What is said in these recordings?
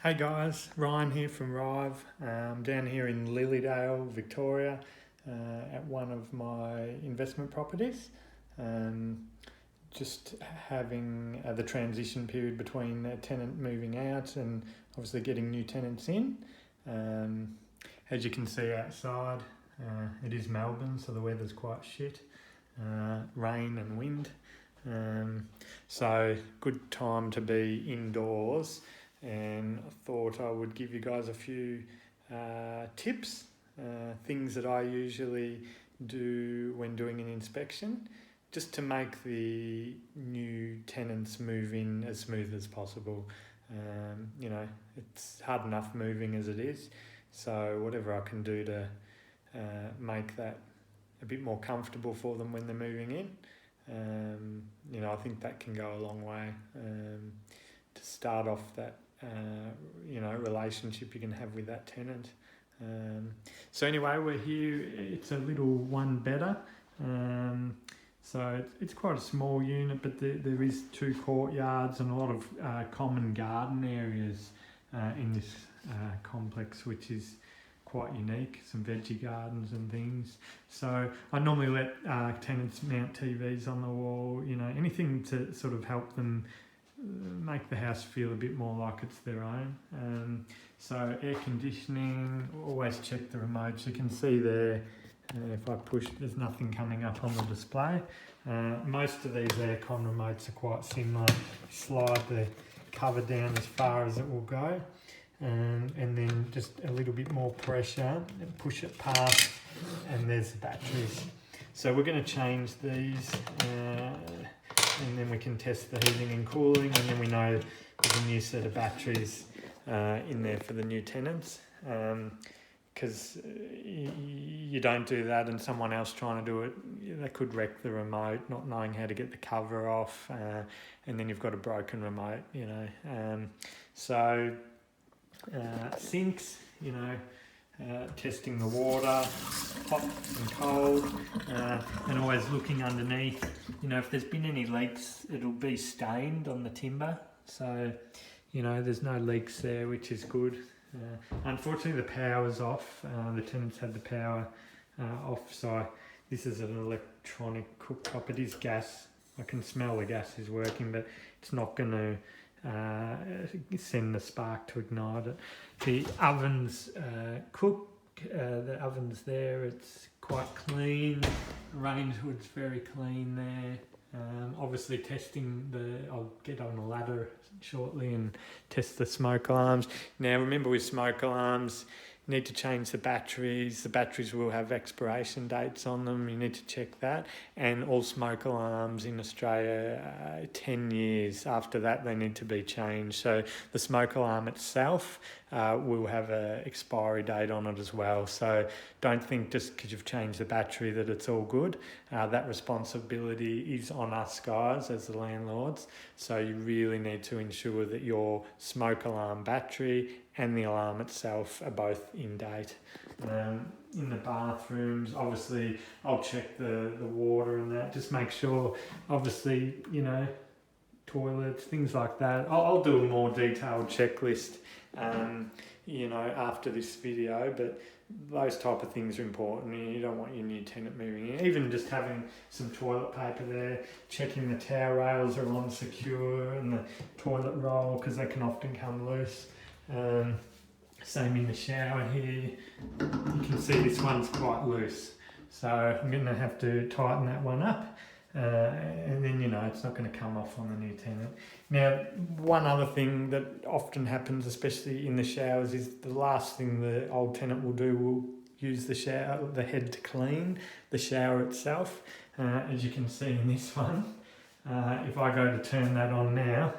Hey guys, Ryan here from Rive. Down here in Lilydale, Victoria, at one of my investment properties. Just having the transition period between a tenant moving out and obviously getting new tenants in. As you can see outside, it is Melbourne, so the weather's quite shit. Rain and wind. So good time to be indoors. And I thought I would give you guys a few tips, things that I usually do when doing an inspection, just to make the new tenants move in as smooth as possible. It's hard enough moving as it is, so whatever I can do to make that a bit more comfortable for them when they're moving in, I think that can go a long way to start off that relationship you can have with that tenant. So anyway, we're here. It's a little one better. So it's quite a small unit, but there is 2 courtyards and a lot of common garden areas in this complex, which is quite unique. Some veggie gardens and things. So I normally let tenants mount TVs on the wall. Anything to sort of help them make the house feel a bit more like it's their own. So air conditioning, always check the remotes. You can see there, if I push, there's nothing coming up on the display. Most of these aircon remotes are quite similar. Slide the cover down as far as it will go, and then just a little bit more pressure and push it past, and there's the batteries. So we're going to change these, and then we can test the heating and cooling, and then we know there's a new set of batteries in there for the new tenants. Because you don't do that and someone else trying to do it, they could wreck the remote, not knowing how to get the cover off, and then you've got a broken remote, So sinks, testing the water, hot and cold, and always looking underneath. If there's been any leaks, it'll be stained on the timber. So, there's no leaks there, which is good. Unfortunately, the power's off. The tenants had the power off, so this is an electronic cooktop. It is gas. I can smell the gas is working, but it's not going to send the spark to ignite it. The oven's cook. The oven's there. It's quite clean. Range hood's very clean there. Obviously testing I'll get on a ladder shortly and test the smoke alarms. Now remember, with smoke alarms, you need to change the batteries. The batteries will have expiration dates on them. You need to check that. And all smoke alarms in Australia, 10 years after that, they need to be changed. So the smoke alarm itself will have an expiry date on it as well. So don't think just because you've changed the battery that it's all good. That responsibility is on us guys as the landlords. So you really need to ensure that your smoke alarm battery and the alarm itself are both in date. In the bathrooms, obviously, I'll check the water and that. Just make sure, obviously, toilets, things like that. I'll do a more detailed checklist, after this video, but those type of things are important. You don't want your new tenant moving in. Even just having some toilet paper there, checking the towel rails are on secure and the toilet roll, because they can often come loose. Same in the shower here. You can see this one's quite loose, so I'm going to have to tighten that one up, and then it's not going to come off on the new tenant. Now, one other thing that often happens, especially in the showers, is the last thing the old tenant will do will use the head to clean the shower itself. As you can see in this one, if I go to turn that on now,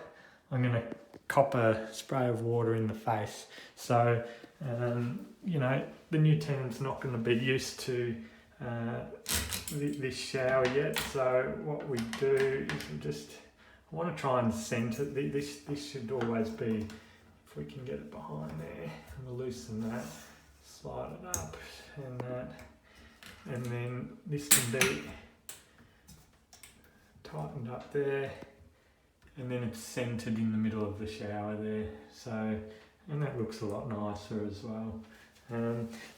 I'm going to cop a spray of water in the face. So, the new tenant's not going to be used to this shower yet. So what we do is I want to try and scent it. This should always be, if we can get it behind there, and we'll loosen that, slide it up and that, and then this can be tightened up there, and then it's centered in the middle of the shower there. So and that looks a lot nicer as well.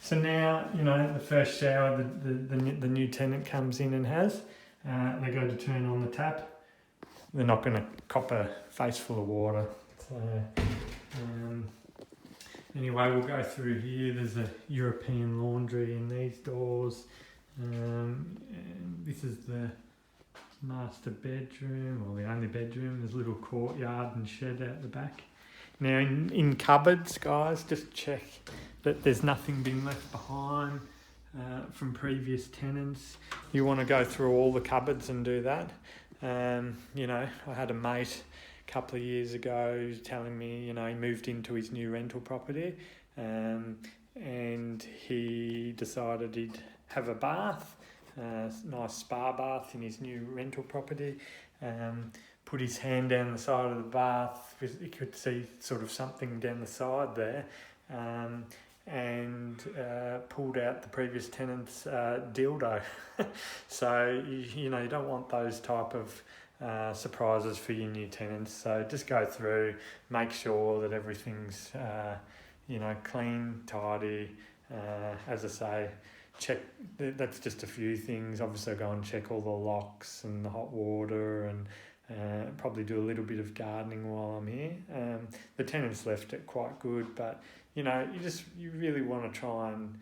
So now, you know, the first shower the new tenant comes in and has, they go to turn on the tap. They're not going to cop a face full of water. So, anyway, we'll go through here. There's a European laundry in these doors. And this is the master bedroom, or the only bedroom. There's a little courtyard and shed out the back. Now in cupboards, guys, just check that there's nothing been left behind from previous tenants. You want to go through all the cupboards and do that. You know, I had a mate a couple of years ago telling me, you know, he moved into his new rental property, and he decided he'd have a bath, nice spa bath in his new rental property. Put his hand down the side of the bath, he could see sort of something down the side there, and pulled out the previous tenant's dildo. So, you know, you don't want those type of surprises for your new tenants. So just go through, make sure that everything's, you know, clean, tidy. As I say, check, that's just a few things. Obviously go and check all the locks and the hot water, and probably do a little bit of gardening while I'm here. The tenants left it quite good, but you know, you really want to try and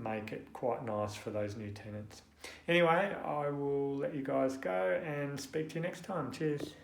make it quite nice for those new tenants. Anyway, I will let you guys go and speak to you next time. Cheers.